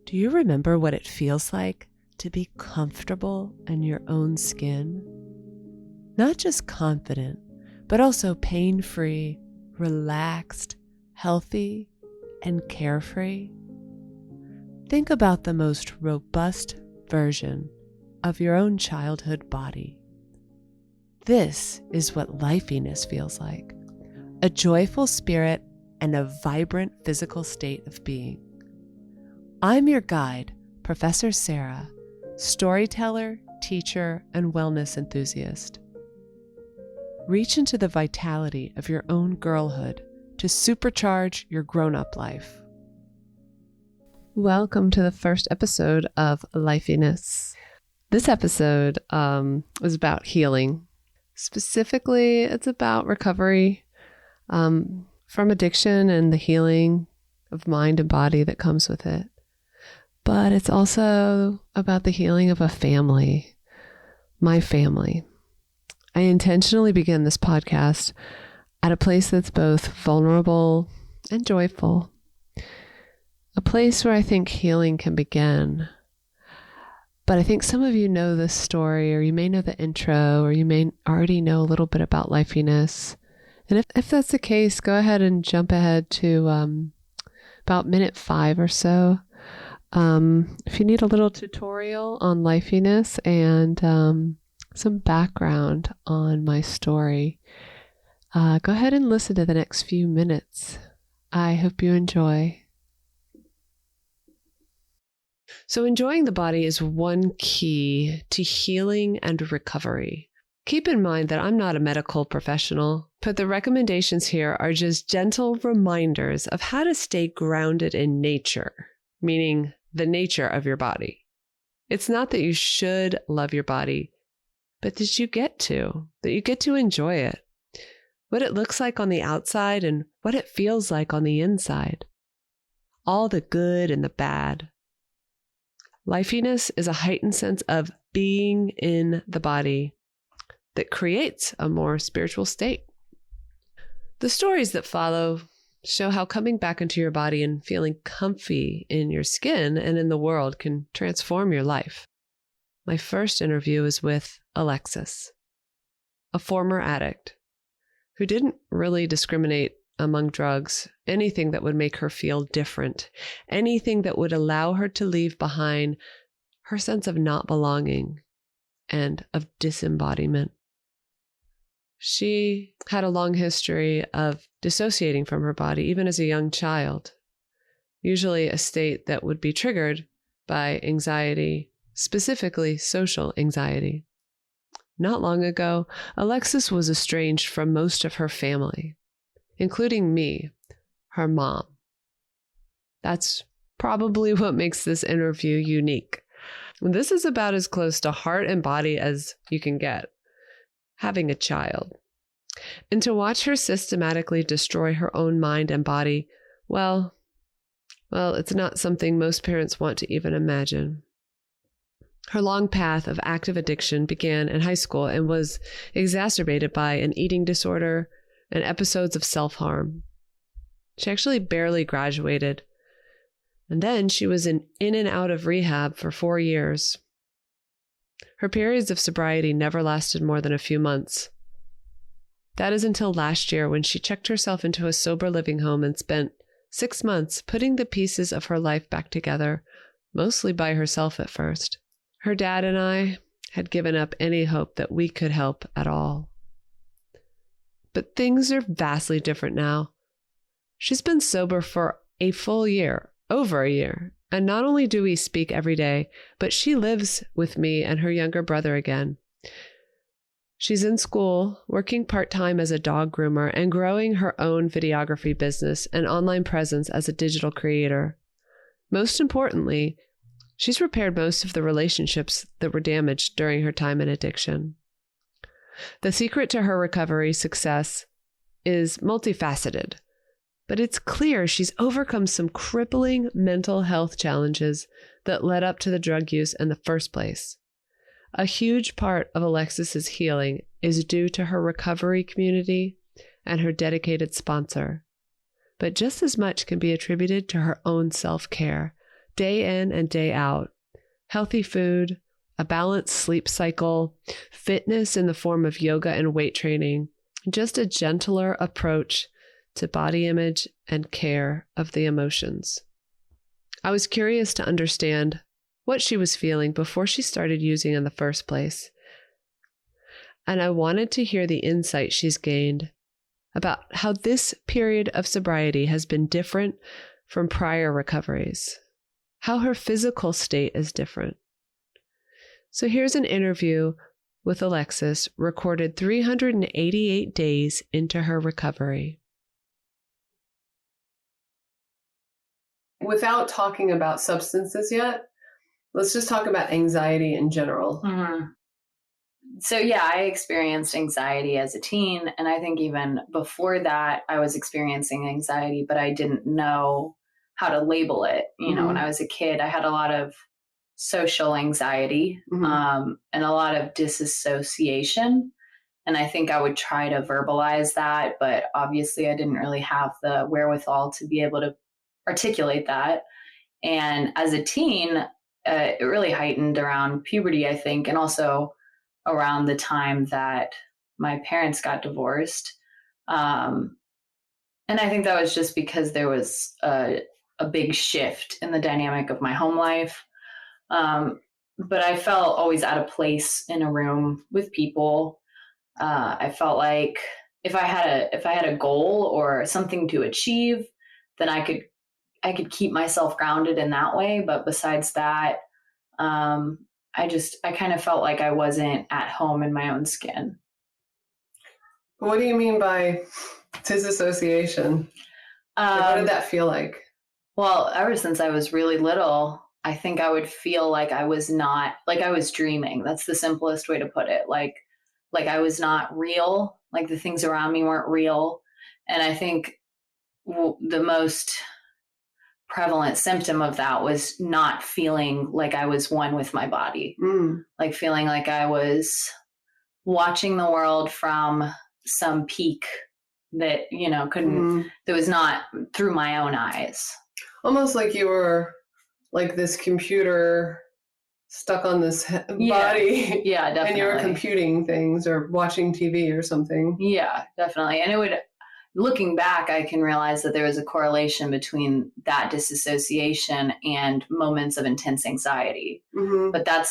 Do you remember what it feels like to be comfortable in your own skin? Not just confident, but also pain-free, relaxed, healthy, and carefree. Think about the most robust version of your own childhood body. This is what lifeiness feels like, a joyful spirit and a vibrant physical state of being. I'm your guide, Professor Sarah, storyteller, teacher, and wellness enthusiast. Reach into the vitality of your own girlhood to supercharge your grown-up life. Welcome to the first episode of Lifeiness. This episode is about healing. Specifically, it's about recovery from addiction and the healing of mind and body that comes with it. But it's also about the healing of a family, my family. I intentionally begin this podcast at a place that's both vulnerable and joyful, a place where I think healing can begin. But I think some of you know this story, or you may know the intro, or you may already know a little bit about lifeiness. And if that's the case, go ahead and jump ahead to about minute 5 or so. If you need a little tutorial on lifeiness and some background on my story, go ahead and listen to the next few minutes. I hope you enjoy. So enjoying the body is one key to healing and recovery. Keep in mind that I'm not a medical professional, but the recommendations here are just gentle reminders of how to stay grounded in nature, meaning the nature of your body. It's not that you should love your body, but that you get to enjoy it. What it looks like on the outside and what it feels like on the inside. All the good and the bad. Lifeiness is a heightened sense of being in the body that creates a more spiritual state. The stories that follow show how coming back into your body and feeling comfy in your skin and in the world can transform your life. My first interview is with Alexis, a former addict who didn't really discriminate among drugs, anything that would make her feel different, anything that would allow her to leave behind her sense of not belonging and of disembodiment. She had a long history of dissociating from her body, even as a young child, usually a state that would be triggered by anxiety, specifically social anxiety. Not long ago, Alexis was estranged from most of her family, including me, her mom. That's probably what makes this interview unique. This is about as close to heart and body as you can get, having a child. And to watch her systematically destroy her own mind and body, well, it's not something most parents want to even imagine. Her long path of active addiction began in high school and was exacerbated by an eating disorder and episodes of self-harm. She actually barely graduated. And then she was in and out of rehab for 4 years. Her periods of sobriety never lasted more than a few months. That is until last year when she checked herself into a sober living home and spent 6 months putting the pieces of her life back together, mostly by herself at first. Her dad and I had given up any hope that we could help at all. But things are vastly different now. She's been sober for a full year, over a year. And not only do we speak every day, but she lives with me and her younger brother again. She's in school, working part-time as a dog groomer, and growing her own videography business and online presence as a digital creator. Most importantly, she's repaired most of the relationships that were damaged during her time in addiction. The secret to her recovery success is multifaceted, but it's clear she's overcome some crippling mental health challenges that led up to the drug use in the first place. A huge part of Alexis's healing is due to her recovery community and her dedicated sponsor. But just as much can be attributed to her own self-care, day in and day out. Healthy food, a balanced sleep cycle, fitness in the form of yoga and weight training, just a gentler approach to body image and care of the emotions. I was curious to understand what she was feeling before she started using in the first place. And I wanted to hear the insight she's gained about how this period of sobriety has been different from prior recoveries, how her physical state is different. So here's an interview with Alexis recorded 388 days into her recovery. Without talking about substances yet, let's just talk about anxiety in general. Mm-hmm. So yeah, I experienced anxiety as a teen. And I think even before that, I was experiencing anxiety, but I didn't know how to label it. You know, when I was a kid, I had a lot of social anxiety and a lot of disassociation. And I think I would try to verbalize that, but obviously I didn't really have the wherewithal to be able to articulate that. And as a teen, it really heightened around puberty, I think, and also around the time that my parents got divorced. And I think that was just because there was a big shift in the dynamic of my home life. But I felt always out of place in a room with people. I felt like if I had a goal or something to achieve, then I could keep myself grounded in that way. But besides that, I kind of felt like I wasn't at home in my own skin. What do you mean by disassociation? What did that feel like? Well, ever since I was really little, I think I would feel like I was dreaming. That's the simplest way to put it. Like I was not real, like the things around me weren't real. And I think the most prevalent symptom of that was not feeling like I was one with my body, like feeling like I was watching the world from some peak that, that was not through my own eyes. Almost like you were like this computer stuck on this body. Yeah, definitely. And you were computing things or watching TV or something. Yeah, definitely. And looking back, I can realize that there was a correlation between that disassociation and moments of intense anxiety. But that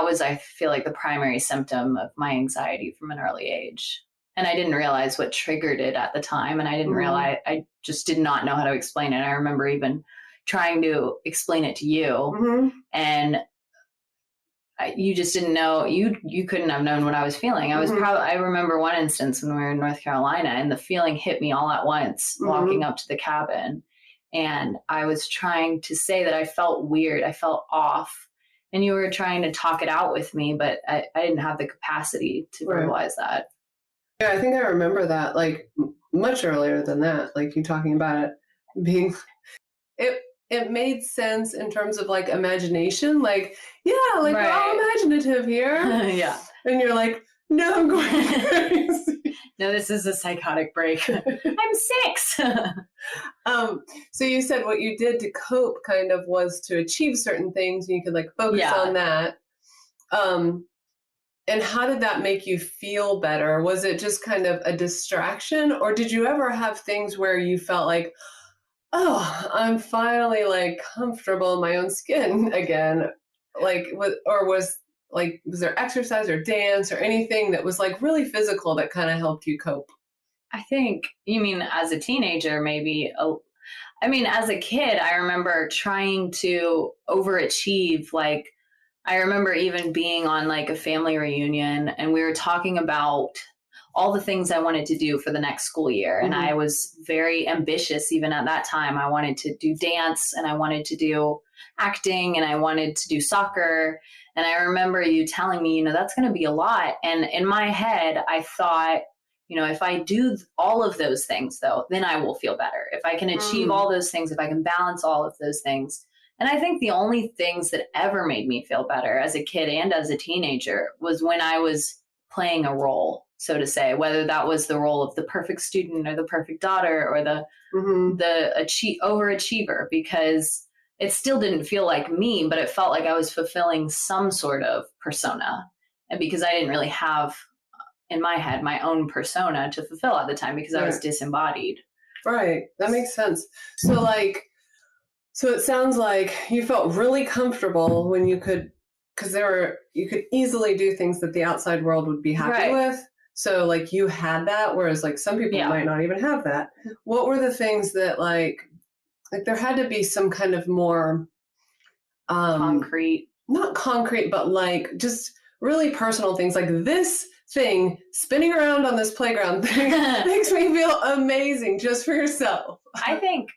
was, I feel like, the primary symptom of my anxiety from an early age. And I didn't realize what triggered it at the time. And I didn't realize, I just did not know how to explain it. I remember even trying to explain it to you. And you just didn't know, you couldn't have known what I was feeling. I remember one instance when we were in North Carolina and the feeling hit me all at once walking up to the cabin. And I was trying to say that I felt weird. I felt off. And you were trying to talk it out with me, but I didn't have the capacity to verbalize that. Yeah, I think I remember that, like, much earlier than that, like you talking about it being, it made sense in terms of, like, imagination, like, yeah, like, right. We're all imaginative here. Yeah. And you're like, no, I'm going crazy. No, this is a psychotic break. I'm 6. So you said what you did to cope kind of was to achieve certain things, and you could, like, focus on that. And how did that make you feel better? Was it just kind of a distraction, or did you ever have things where you felt like, oh, I'm finally, like, comfortable in my own skin again? Like, was there exercise or dance or anything that was, like, really physical that kind of helped you cope? I think, you mean as a teenager, maybe. As a kid, I remember trying to overachieve. Like, I remember even being on, like, a family reunion, and we were talking about all the things I wanted to do for the next school year. And I was very ambitious even at that time. I wanted to do dance, and I wanted to do acting, and I wanted to do soccer. And I remember you telling me, that's going to be a lot. And in my head, I thought, if I do all of those things, though, then I will feel better. If I can achieve all those things, if I can balance all of those things. And I think the only things that ever made me feel better as a kid and as a teenager was when I was playing a role, so to say, whether that was the role of the perfect student or the perfect daughter or the overachiever, because it still didn't feel like me, but it felt like I was fulfilling some sort of persona. And because I didn't really have in my head my own persona to fulfill at the time because I was disembodied. Right. That makes sense. So so it sounds like you felt really comfortable when you could, because you could easily do things that the outside world would be happy with. So like you had that, whereas like some people might not even have that. What were the things that like there had to be some kind of more concrete, not concrete, but like just really personal things like this thing spinning around on this playground thing makes me feel amazing just for yourself. I think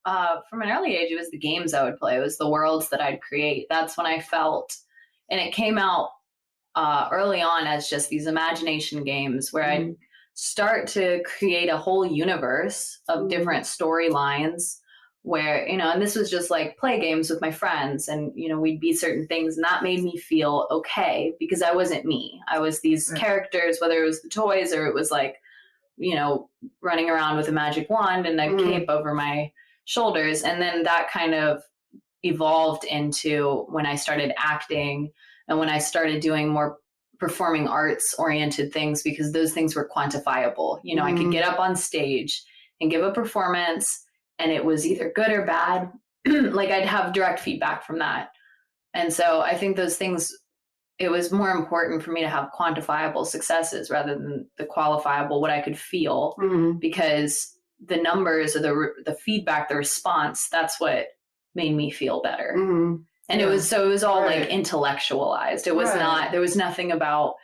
from an early age, it was the games I would play. It was the worlds that I'd create. That's when I felt, and it came out early on as just these imagination games where I'd start to create a whole universe of different storylines where, and this was just like play games with my friends and, we'd be certain things and that made me feel okay because I wasn't me. I was these characters, whether it was the toys or it was like, running around with a magic wand and a cape over my shoulders. And then that kind of evolved into when I started acting and when I started doing more performing arts oriented things because those things were quantifiable. I could get up on stage and give a performance and it was either good or bad. Like I'd have direct feedback from that. And so I think those things, it was more important for me to have quantifiable successes rather than the qualifiable, what I could feel, because the numbers or the feedback, the response, that's what made me feel better. And it was all like intellectualized. It was not, there was nothing about,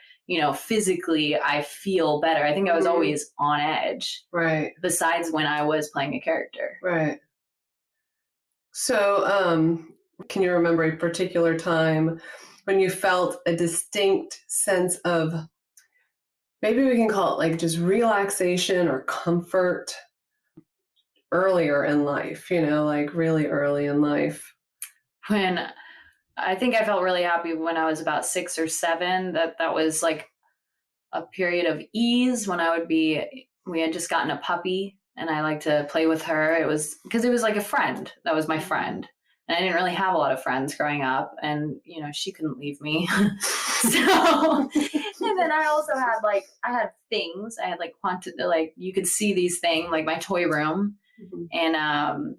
physically I feel better. I think I was always on edge. Right. Besides when I was playing a character. Right. So, can you remember a particular time when you felt a distinct sense of, maybe we can call it like just relaxation or comfort earlier in life, like really early in life? When I think I felt really happy when I was about 6 or 7, that was like a period of ease when we had just gotten a puppy and I liked to play with her. It was because it was like a friend. That was my friend. And I didn't really have a lot of friends growing up and, she couldn't leave me. So, and then I also had I had things, I had you could see these things, like my toy room. And,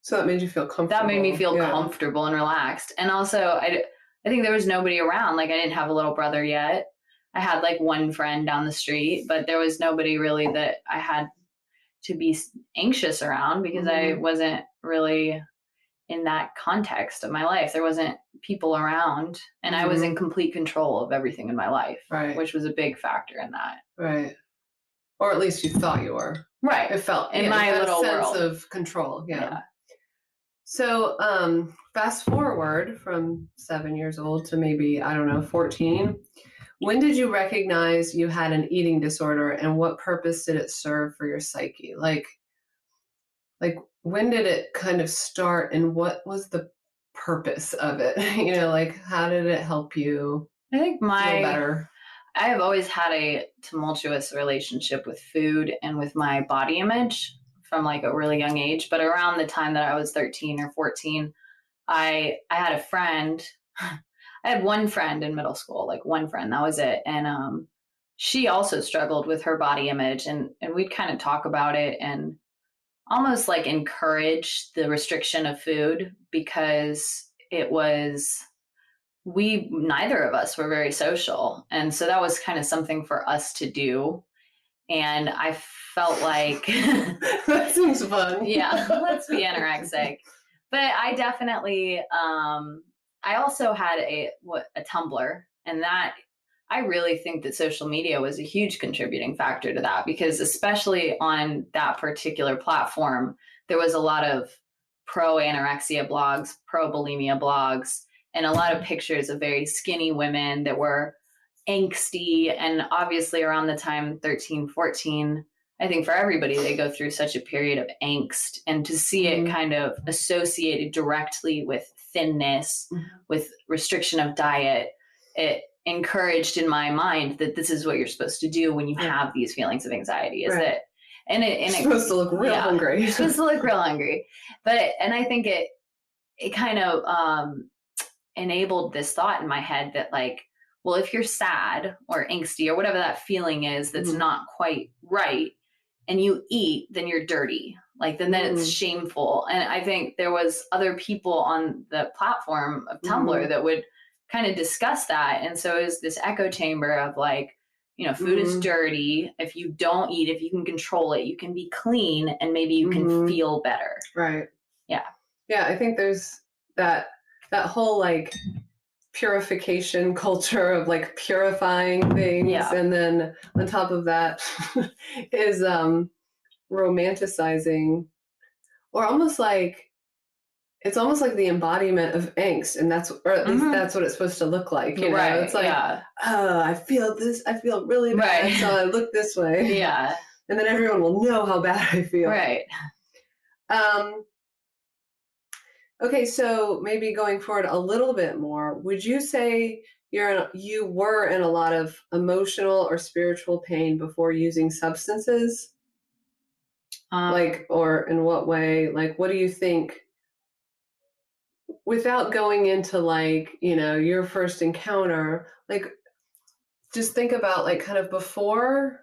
so that made you feel comfortable. That made me feel comfortable and relaxed. And also I think there was nobody around. Like I didn't have a little brother yet. I had one friend down the street, but there was nobody really that I had to be anxious around because I wasn't really in that context of my life. There wasn't people around and I was in complete control of everything in my life, which was a big factor in that. Right. Or at least you thought you were. Right. It felt in my little sense world of control. Yeah. So fast forward from 7 years old to maybe, 14. When did you recognize you had an eating disorder and what purpose did it serve for your psyche? Like when did it kind of start and what was the purpose of it? How did it help you I think feel better? I have always had a tumultuous relationship with food and with my body image from a really young age. But around the time that I was 13 or 14, I had a friend. I had one friend in middle school, one friend, that was it. And she also struggled with her body image and we'd kind of talk about it and almost encourage the restriction of food because neither of us were very social. And so that was kind of something for us to do. And I felt like that seems fun. Yeah, let's be anorexic. But I definitely, I also had a Tumblr, and that I really think that social media was a huge contributing factor to that because especially on that particular platform, there was a lot of pro anorexia blogs, pro bulimia blogs, and a lot of pictures of very skinny women that were angsty. And obviously around the time 13, 14, I think for everybody, they go through such a period of angst, and to see it kind of associated directly with thinness, with restriction of diet, it encouraged in my mind that this is what you're supposed to do when you have these feelings of anxiety. Is that, and you're supposed to look real hungry. You're supposed to look real hungry. And I think it kind of enabled this thought in my head that like, well, if you're sad or angsty or whatever that feeling is that's not quite right, and you eat, then you're dirty. Like then it's shameful. And I think there was other people on the platform of Tumblr that would kind of discuss that. And so it was this echo chamber of like, you know, food is dirty. If you don't eat, if you can control it, you can be clean and maybe you can feel better. Right. Yeah. Yeah. I think there's that whole like purification culture of like purifying things. Yeah. And then on top of that is romanticizing, or almost like, it's almost like the embodiment of angst, and that's, or at least that's what it's supposed to look like. You know, it's like, oh, I feel really bad, so I look this way. Yeah. And then everyone will know how bad I feel. Right. Okay, so maybe going forward a little bit more, would you say you were in a lot of emotional or spiritual pain before using substances? Like, or in what way? Like, what do you think? Without going into like, you know, your first encounter, like just think about like kind of before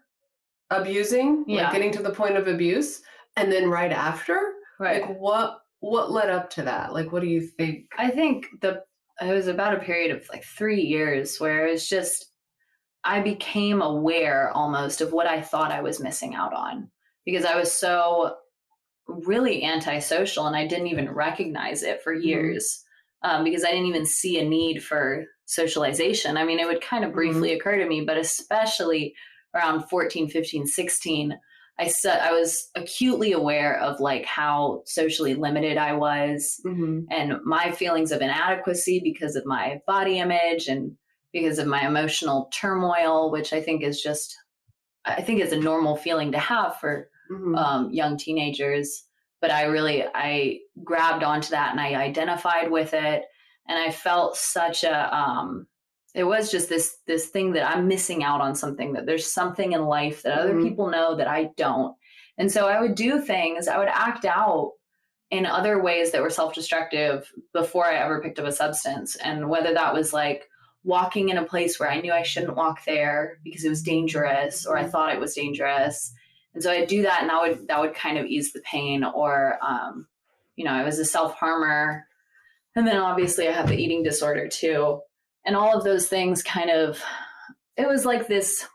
abusing, like getting to the point of abuse, and then right after, like what led up to that? Like, what do you think? I think it was about a period of like 3 years where it was just, I became aware almost of what I thought I was missing out on, because I was so really antisocial and I didn't even recognize it for years, because I didn't even see a need for socialization. I mean, it would kind of briefly occur to me, but especially around 14, 15, 16, I was acutely aware of like how socially limited I was, and my feelings of inadequacy because of my body image and because of my emotional turmoil, which I think is a normal feeling to have for young teenagers. But I grabbed onto that and I identified with it. And I felt such it was just this thing that I'm missing out on something, that there's something in life that other people know that I don't. And so I would do things, I would act out in other ways that were self-destructive before I ever picked up a substance. And whether that was like walking in a place where I knew I shouldn't walk there because it was dangerous, or I thought it was dangerous. And so I'd do that, and that would kind of ease the pain. Or, you know, I was a self-harmer. And then obviously I have the eating disorder too. And all of those things kind of, it was like this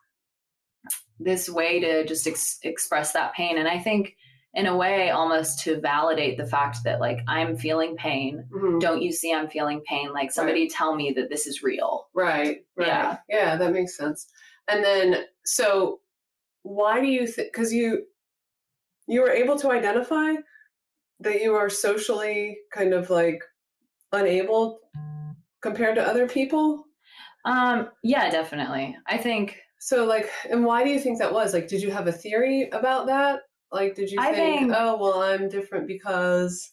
way to just express that pain. And I think in a way almost to validate the fact that like, I'm feeling pain. Don't you see I'm feeling pain? Like somebody tell me that this is real. Right. Yeah. Yeah, that makes sense. And then, so why do you think, because you were able to identify that you are socially kind of like unable compared to other people? Yeah, definitely. I think so. Like, and why do you think that was? Like, did you have a theory about that? Like, did you think, oh, well, I'm different because?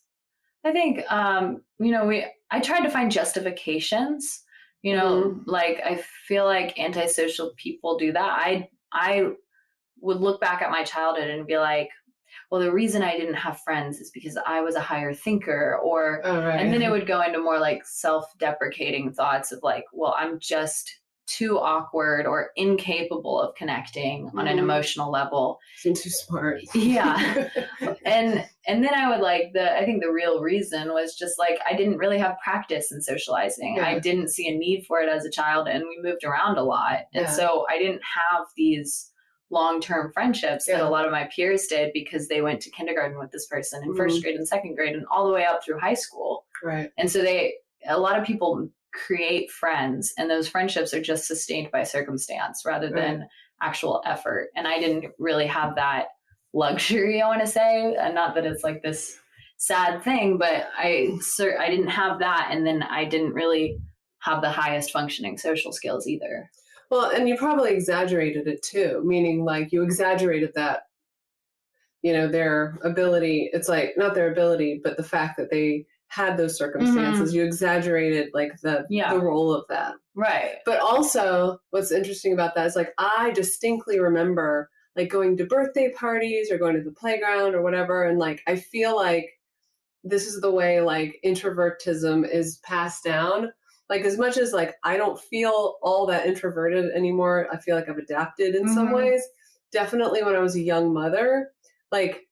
I think, you know, I tried to find justifications, you know, like I feel like antisocial people do that. I would look back at my childhood and be like, well, the reason I didn't have friends is because I was a higher thinker, or, and then it would go into more like self-deprecating thoughts of like, well, I'm just too awkward or incapable of connecting on an emotional level. Seem too smart. Yeah. and then I would like I think the real reason was just like, I didn't really have practice in socializing. I didn't see a need for it as a child, and we moved around a lot. And so I didn't have these long-term friendships that a lot of my peers did, because they went to kindergarten with this person in first grade and second grade and all the way up through high school. Right. And so a lot of people create friends, and those friendships are just sustained by circumstance rather than actual effort. And I didn't really have that luxury, I want to say, and not that it's like this sad thing, but I didn't have that. And then I didn't really have the highest functioning social skills either. Well, and you probably exaggerated it too, meaning like you exaggerated that, you know, their ability, it's like not their ability, but the fact that they had those circumstances. You exaggerated like the role of that. Right. But also what's interesting about that is like, I distinctly remember like going to birthday parties or going to the playground or whatever. And like, I feel like this is the way like introvertism is passed down. Like as much as like I don't feel all that introverted anymore, I feel like I've adapted in some ways. Definitely when I was a young mother, like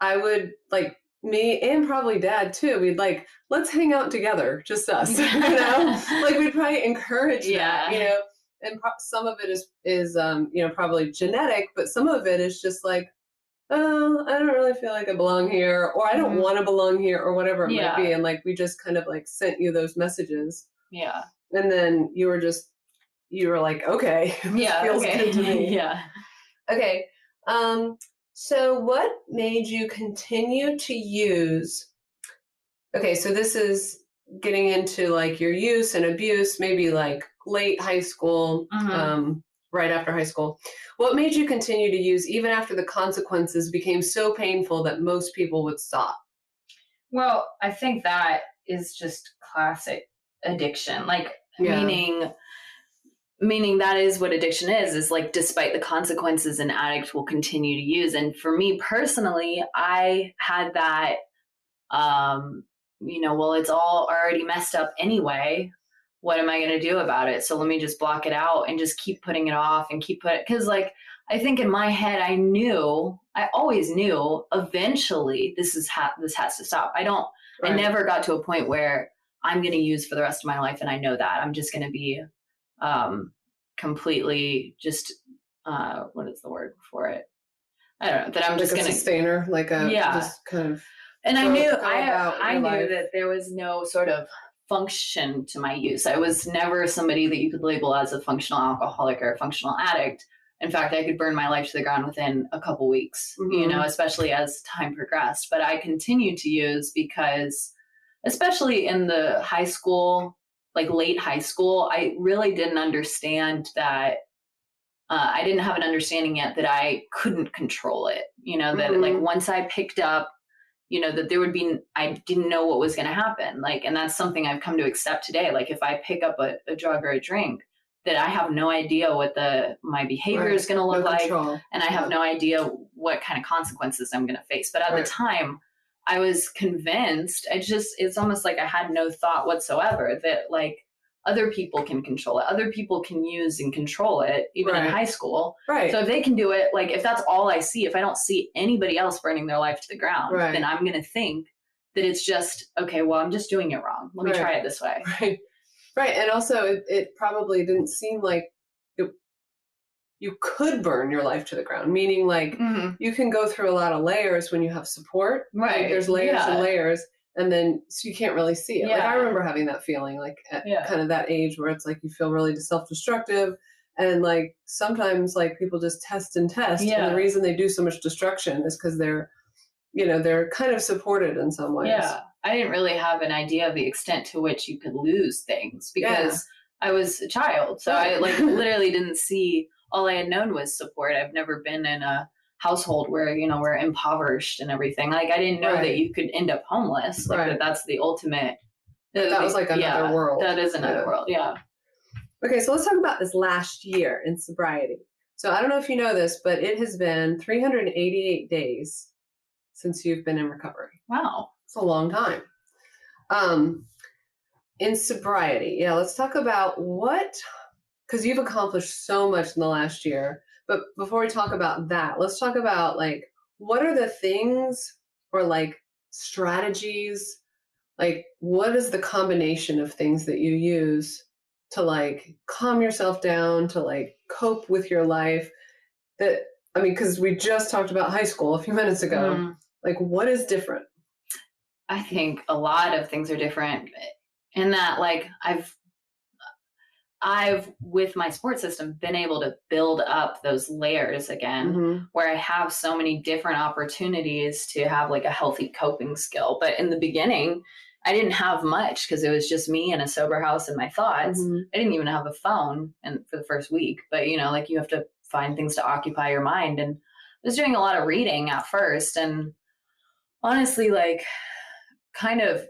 I would like me and probably dad too. We'd like, let's hang out together, just us, you know, like we'd probably encourage that, you know, and some of it is, you know, probably genetic, but some of it is just like, oh, I don't really feel like I belong here, or I don't want to belong here, or whatever it might be. And like, we just kind of like sent you those messages. Yeah. And then you were like, okay, this feels good to me. Yeah. Okay. So what made you continue to use, okay, so this is getting into like your use and abuse, maybe like late high school, right after high school. What made you continue to use even after the consequences became so painful that most people would stop? Well, I think that is just classic addiction. Like, meaning that is what addiction is like, despite the consequences, an addict will continue to use. And for me personally, I had that, you know, well, it's all already messed up anyway. What am I going to do about it? So let me just block it out and just keep putting it off and because like, I think in my head, I always knew eventually this has to stop. I never got to a point where I'm going to use for the rest of my life. And I know that I'm just going to be, completely just, what is the word for it? I don't know, that I'm like just going to sustainer, like just kind of. And I knew that there was no sort of function to my use. I was never somebody that you could label as a functional alcoholic or a functional addict. In fact, I could burn my life to the ground within a couple weeks, you know, especially as time progressed. But I continued to use because, especially in the high school, like late high school, I really didn't understand that. I didn't have an understanding yet that I couldn't control it. You know, that like once I picked up, you know, that I didn't know what was going to happen. Like, and that's something I've come to accept today. Like if I pick up a drug or a drink, that I have no idea what my behavior is going to look like. And I have no idea what kind of consequences I'm going to face. But at the time I was convinced, it's almost like I had no thought whatsoever that like other people can control it. Other people can use and control it, even in high school. Right. So if they can do it, like if that's all I see, if I don't see anybody else burning their life to the ground, then I'm going to think that it's just, okay, well, I'm just doing it wrong. Let me try it this way. Right. And also it probably didn't seem like you could burn your life to the ground, meaning like you can go through a lot of layers when you have support. Right. Like there's layers and layers. And then, so you can't really see it. Like I remember having that feeling like at kind of that age where it's like, you feel really self-destructive and like sometimes like people just test. And the reason they do so much destruction is because they're kind of supported in some ways. Yeah. I didn't really have an idea of the extent to which you could lose things because I was a child. So I like literally didn't see, all I had known was support. I've never been in a household where, you know, we're impoverished and everything. Like I didn't know that you could end up homeless. Like that's the ultimate. That was like another world. That is another world. Yeah. Okay. So let's talk about this last year in sobriety. So I don't know if you know this, but it has been 388 days since you've been in recovery. Wow. It's a long time. In sobriety. Yeah. Let's talk about because you've accomplished so much in the last year. But before we talk about that, let's talk about like, what are the things or like strategies, like what is the combination of things that you use to like calm yourself down, to like cope with your life because we just talked about high school a few minutes ago. Like what is different? I think a lot of things are different in that like I've, with my support system, been able to build up those layers again, where I have so many different opportunities to have like a healthy coping skill. But in the beginning, I didn't have much because it was just me and a sober house and my thoughts. I didn't even have a phone for the first week, but you know, like you have to find things to occupy your mind. And I was doing a lot of reading at first. And honestly, like kind of,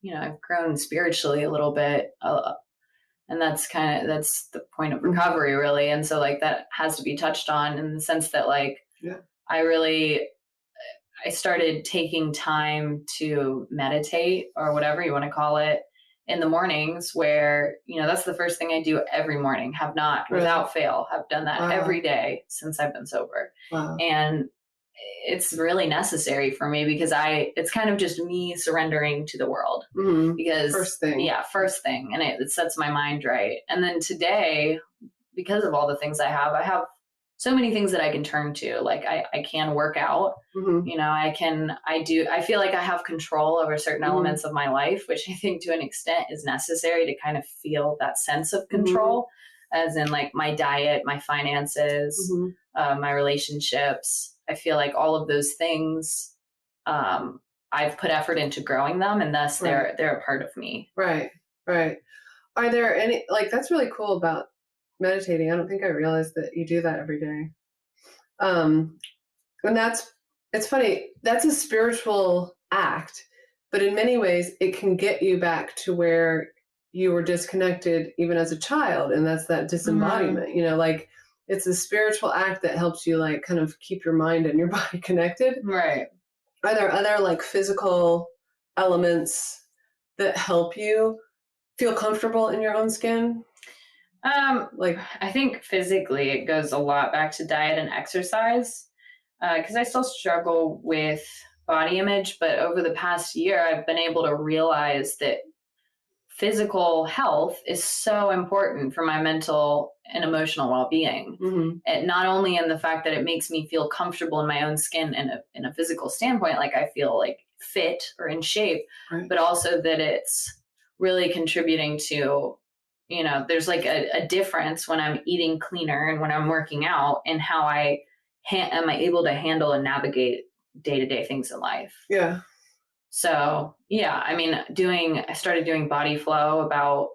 you know, I've grown spiritually a little bit. And that's the point of recovery, really. And so like that has to be touched on in the sense that like, I I started taking time to meditate, or whatever you want to call it, in the mornings, where, that's the first thing I do every morning. Have not, without fail, have done that every day since I've been sober. Wow. And it's really necessary for me, because it's kind of just me surrendering to the world. Because first thing. And it sets my mind right. And then today, because of all the things I have so many things that I can turn to. Like I can work out, I feel like I have control over certain elements of my life, which I think to an extent is necessary to kind of feel that sense of control, as in like my diet, my finances, my relationships. I feel like all of those things, I've put effort into growing them, and thus they're a part of me. Right. Are there any, like, that's really cool about meditating. I don't think I realized that you do that every day. And it's funny, that's a spiritual act, but in many ways it can get you back to where you were disconnected even as a child. And that's that disembodiment, like it's a spiritual act that helps you like kind of keep your mind and your body connected. Right. Are there other like physical elements that help you feel comfortable in your own skin? I think physically it goes a lot back to diet and exercise, because I still struggle with body image, but over the past year, I've been able to realize that physical health is so important for my mental and emotional well-being. And not only in the fact that it makes me feel comfortable in my own skin in a physical standpoint, like I feel like fit or in shape, but also that it's really contributing to, there's like a difference when I'm eating cleaner and when I'm working out, and how am I able to handle and navigate day-to-day things in life. Yeah. So I started doing body flow about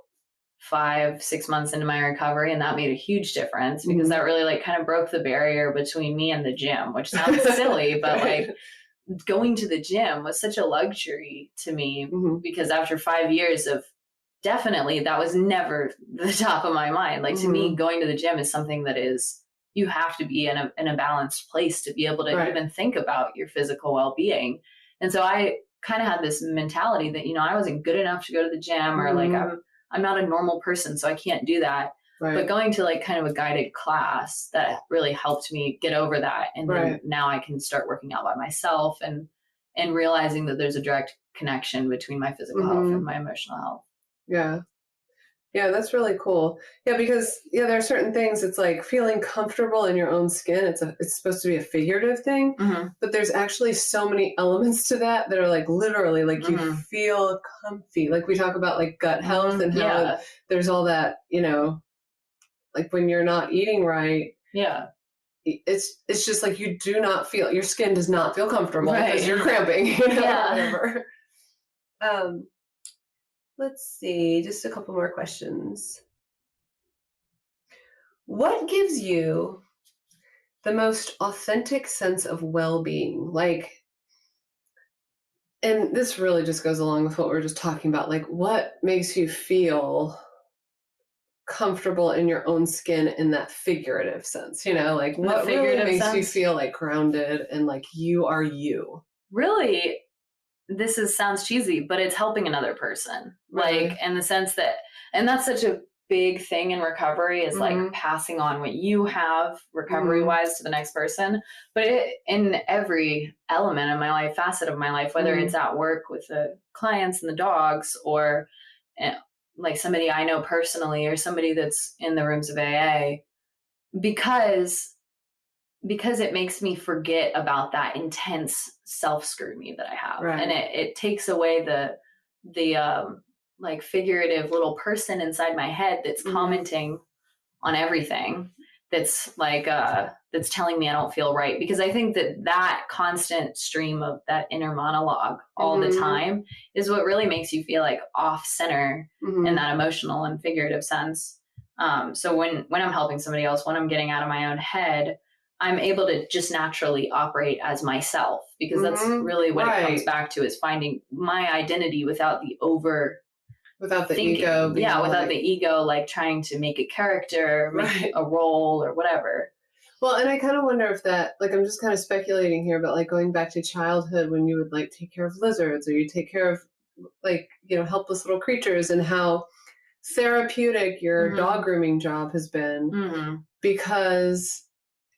5-6 months into my recovery, and that made a huge difference, because that really like kind of broke the barrier between me and the gym, which sounds silly, but like going to the gym was such a luxury to me, because after 5 years of, definitely that was never the top of my mind. Like to me, going to the gym is something that you have to be in a balanced place to be able to even think about your physical well-being. And so I kind of had this mentality that, I wasn't good enough to go to the gym, or like I'm not a normal person, so I can't do that. But going to like kind of a guided class, that really helped me get over that. And then now I can start working out by myself, and realizing that there's a direct connection between my physical health and my emotional health. Yeah. Yeah, that's really cool. Yeah, because there are certain things, it's like feeling comfortable in your own skin. It's supposed to be a figurative thing, but there's actually so many elements to that are like literally like you feel comfy. Like we talk about like gut health and how there's all that, like when you're not eating right. Yeah. It's just like you do not feel, your skin does not feel comfortable because you're cramping, whatever. Let's see, just a couple more questions. What gives you the most authentic sense of well-being? Like, and this really just goes along with what we were just talking about. Like, what makes you feel comfortable in your own skin in that figurative sense? Like what really makes you feel like grounded and like you are you? Really, sounds cheesy, but it's helping another person. Like in the sense that, and that's such a big thing in recovery, is like passing on what you have recovery wise to the next person. But in every element of my life, facet of my life, whether it's at work with the clients and the dogs, or like somebody I know personally, or somebody that's in the rooms of AA, because it makes me forget about that intense self-scrutiny that I have. And it takes away the like figurative little person inside my head that's commenting on everything, that's like that's telling me I don't feel right. Because I think that constant stream of that inner monologue all the time is what really makes you feel like off center in that emotional and figurative sense. So when I'm helping somebody else, when I'm getting out of my own head, I'm able to just naturally operate as myself, because that's really what it comes back to, is finding my identity without the ego. Without the ego, like trying to make a character, make a role or whatever. Well, and I kind of wonder if that, like, I'm just kind of speculating here, but like going back to childhood when you would like take care of lizards or you take care of like, helpless little creatures and how therapeutic your dog grooming job has been because,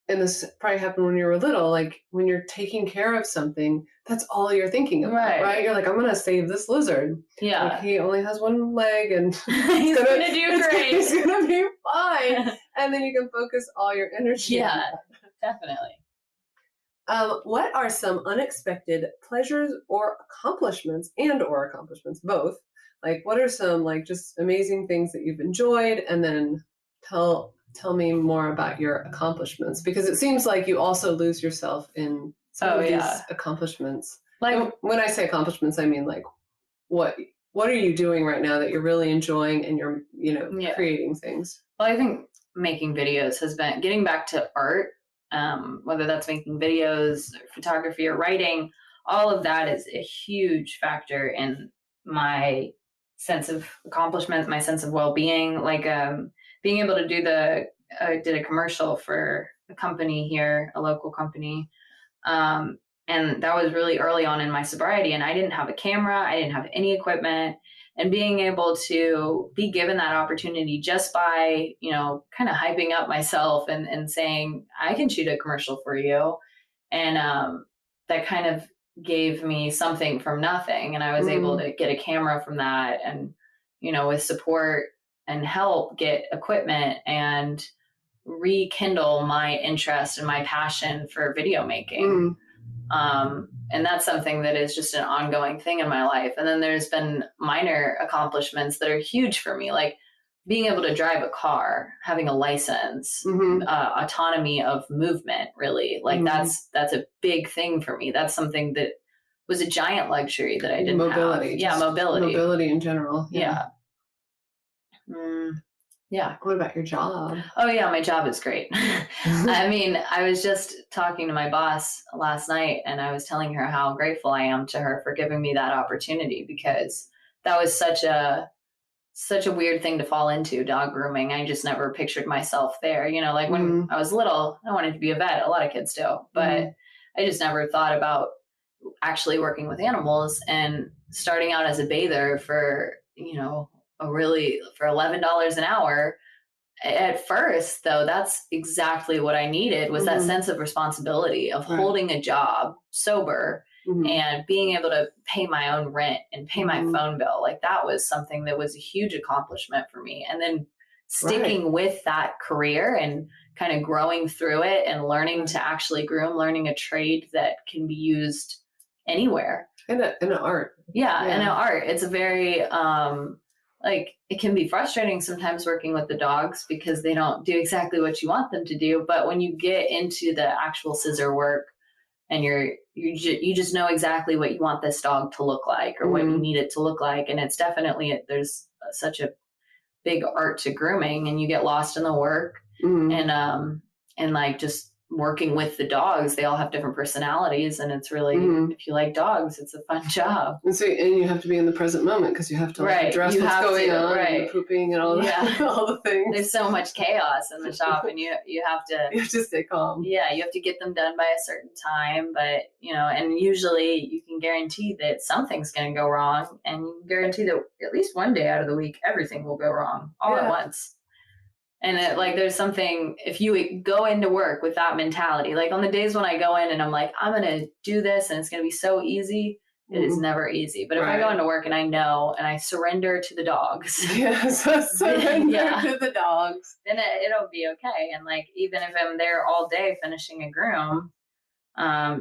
and this probably happened when you were little, like when you're taking care of something, that's all you're thinking about, right? You're like, I'm going to save this lizard. Yeah. Like, he only has one leg and he's going to do great. He's going to be fine. And then you can focus all your energy. Yeah, definitely. What are some unexpected pleasures or accomplishments both? Like, what are some like just amazing things that you've enjoyed? And then tell me more about your accomplishments, because it seems like you also lose yourself in some of these accomplishments. Like, when I say accomplishments, I mean like what are you doing right now that you're really enjoying and you're, creating things? Well, I think making videos has been getting back to art, whether that's making videos, or photography, or writing. All of that is a huge factor in my sense of accomplishment, my sense of well-being. Like being able to do I did a commercial for a company here, a local company. And that was really early on in my sobriety, and I didn't have a camera. I didn't have any equipment. And being able to be given that opportunity just by, kind of hyping up myself and saying, I can shoot a commercial for you. And that kind of gave me something from nothing. And I was able to get a camera from that and, with support and help, get equipment and rekindle my interest and my passion for video making. And that's something that is just an ongoing thing in my life. And then there's been minor accomplishments that are huge for me, like being able to drive a car, having a license, autonomy of movement, really. Like that's a big thing for me. That's something that was a giant luxury that I didn't have. Yeah, mobility. Mobility in general. Yeah. Yeah. What about your job? Oh, yeah, my job is great. I mean, I was just talking to my boss last night, and I was telling her how grateful I am to her for giving me that opportunity, because that was such a weird thing to fall into, dog grooming. I just never pictured myself there. Like when I was little, I wanted to be a vet. A lot of kids do, but I just never thought about actually working with animals and starting out as a bather for, for $11 an hour. At first, though, that's exactly what I needed, was that sense of responsibility of holding a job sober and being able to pay my own rent and pay my phone bill. Like that was something that was a huge accomplishment for me. And then sticking with that career and kind of growing through it and learning to actually groom, learning a trade that can be used anywhere. In an art. Yeah, in an art. It's a very it can be frustrating sometimes working with the dogs because they don't do exactly what you want them to do. But when you get into the actual scissor work and you just know exactly what you want this dog to look like or what you need it to look like. And it's definitely, there's such a big art to grooming, and you get lost in the work and like just working with the dogs. They all have different personalities, and it's really, if you like dogs, it's a fun job. And you have to be in the present moment because you have to address what's going on, and the pooping and all all the things. There's so much chaos in the shop, and you have to stay calm. Yeah, you have to get them done by a certain time, but and usually you can guarantee that something's going to go wrong, and you can guarantee that at least one day out of the week everything will go wrong all at once. And there's something, if you go into work with that mentality, like on the days when I go in and I'm like, I'm going to do this and it's going to be so easy, it is never easy. But if I go into work and I know, and I surrender to the dogs. Yes, surrender to the dogs. Then it'll be okay. And even if I'm there all day finishing a groom,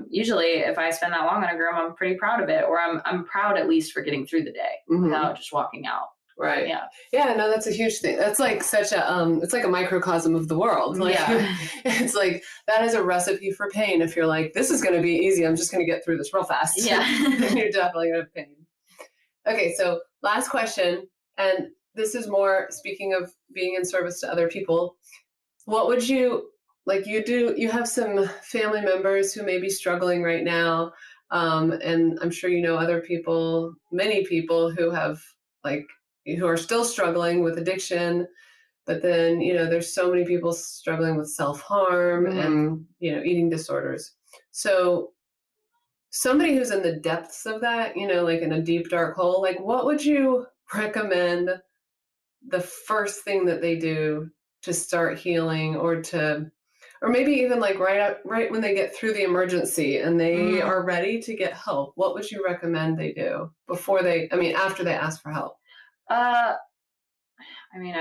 usually if I spend that long on a groom, I'm pretty proud of it, or I'm proud at least for getting through the day without just walking out. Right. Yeah. Yeah. No, that's a huge thing. That's like such a, it's like a microcosm of the world. It's like, that is a recipe for pain. If you're like, this is going to be easy, I'm just going to get through this real fast. Yeah. Then you're definitely going to have pain. Okay. So last question. And this is more speaking of being in service to other people. What would you you have some family members who may be struggling right now. And I'm sure other people, many people who have who are still struggling with addiction, But then, there's so many people struggling with self-harm and, eating disorders. So somebody who's in the depths of that, like in a deep, dark hole, like what would you recommend the first thing that they do to start healing, or maybe even like right when they get through the emergency and they are ready to get help? What would you recommend they do after they ask for help? I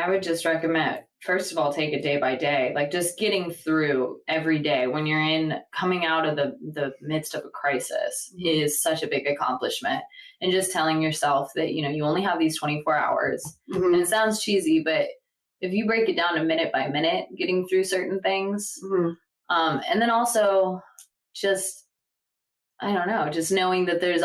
would just recommend, first of all, take it day by day, like just getting through every day when you're coming out of the midst of a crisis is such a big accomplishment. And just telling yourself that, you only have these 24 hours. And it sounds cheesy, but if you break it down to minute by minute, getting through certain things, and then also just, I don't know, just knowing that there's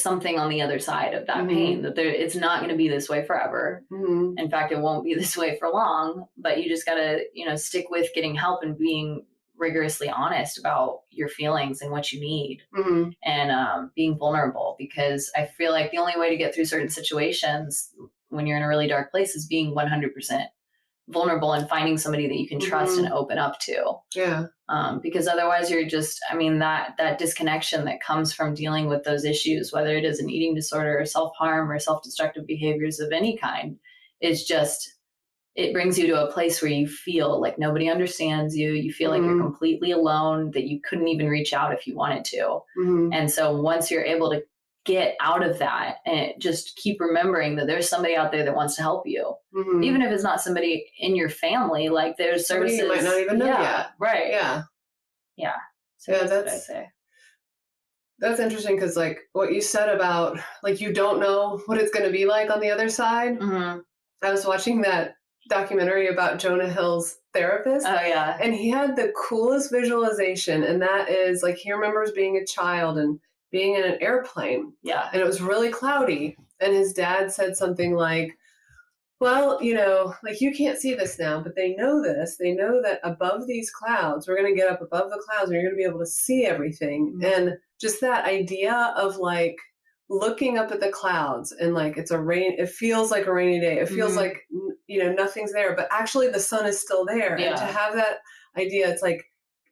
something on the other side of that pain, that it's not going to be this way forever. In fact, it won't be this way for long, but you just got to, stick with getting help and being rigorously honest about your feelings and what you need, and being vulnerable, because I feel like the only way to get through certain situations when you're in a really dark place is being 100% vulnerable and finding somebody that you can trust and open up to. Yeah. Because otherwise you're just, that disconnection that comes from dealing with those issues, whether it is an eating disorder or self-harm or self-destructive behaviors of any kind, is just, it brings you to a place where you feel like nobody understands you. You feel like you're completely alone, that you couldn't even reach out if you wanted to. And so once you're able to get out of that and just keep remembering that there's somebody out there that wants to help you, even if it's not somebody in your family, like there's services you might not even know yet. Right. Yeah. So that's what I say. That's interesting, because like what you said about like you don't know what it's going to be like on the other side. I was watching that documentary about Jonah Hill's therapist. Oh yeah. And he had the coolest visualization, and that is like he remembers being a child and being in an airplane. Yeah. And it was really cloudy. And his dad said something like, well, like you can't see this now, but they know this. They know that above these clouds, we're going to get up above the clouds and you're going to be able to see everything. And just that idea of like looking up at the clouds and like it feels like a rainy day. It feels like, nothing's there, but actually the sun is still there. Yeah. And to have that idea, it's like,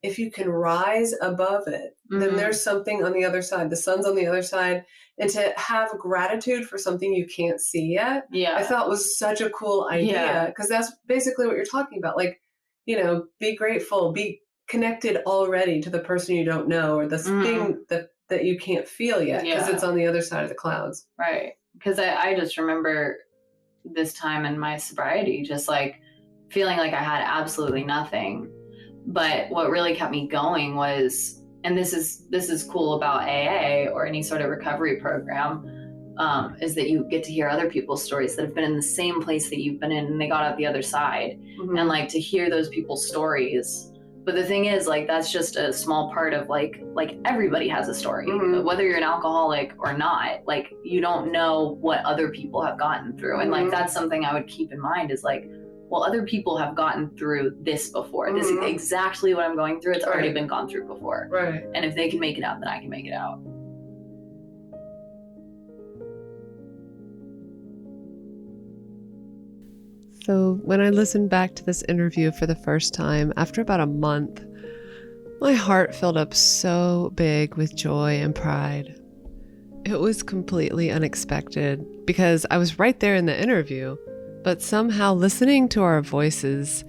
if you can rise above it, then there's something on the other side. The sun's on the other side. And to have gratitude for something you can't see yet, I thought was such a cool idea, because that's basically what you're talking about. Like, be grateful, be connected already to the person you don't know, or this thing that you can't feel yet, because it's on the other side of the clouds. Right. Because I just remember this time in my sobriety, just like feeling like I had absolutely nothing. But what really kept me going was, and this is cool about AA or any sort of recovery program, is that you get to hear other people's stories that have been in the same place that you've been in and they got out the other side. And like to hear those people's stories. But the thing is, like, that's just a small part of like everybody has a story, whether you're an alcoholic or not. Like, you don't know what other people have gotten through. And like, that's something I would keep in mind, is like, well, other people have gotten through this before. This is exactly what I'm going through. It's already been gone through before. Right. And if they can make it out, then I can make it out. So when I listened back to this interview for the first time, after about a month, my heart filled up so big with joy and pride. It was completely unexpected, because I was right there in the interview, but somehow listening to our voices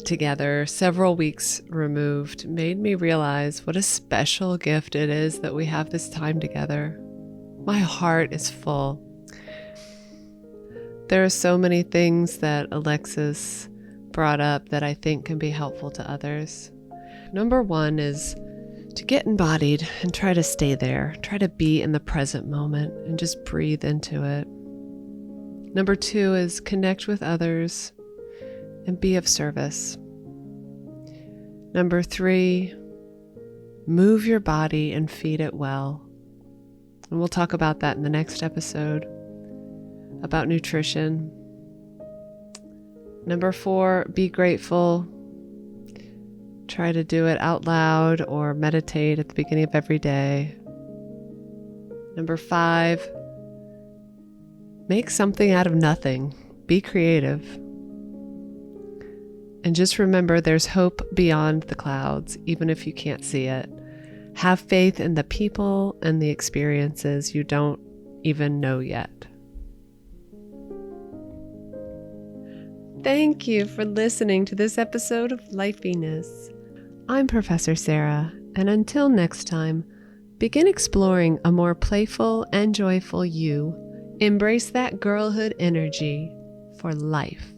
together, several weeks removed, made me realize what a special gift it is that we have this time together. My heart is full. There are so many things that Alexis brought up that I think can be helpful to others. Number one is to get embodied and try to stay there. Try to be in the present moment and just breathe into it. Number two is connect with others and be of service. Number three, move your body and feed it well. And we'll talk about that in the next episode, about nutrition. Number four, be grateful. Try to do it out loud or meditate at the beginning of every day. Number five, make something out of nothing. Be creative. And just remember, there's hope beyond the clouds, even if you can't see it. Have faith in the people and the experiences you don't even know yet. Thank you for listening to this episode of Lifeiness. I'm Professor Sarah, and until next time, begin exploring a more playful and joyful you. Embrace that girlhood energy for life.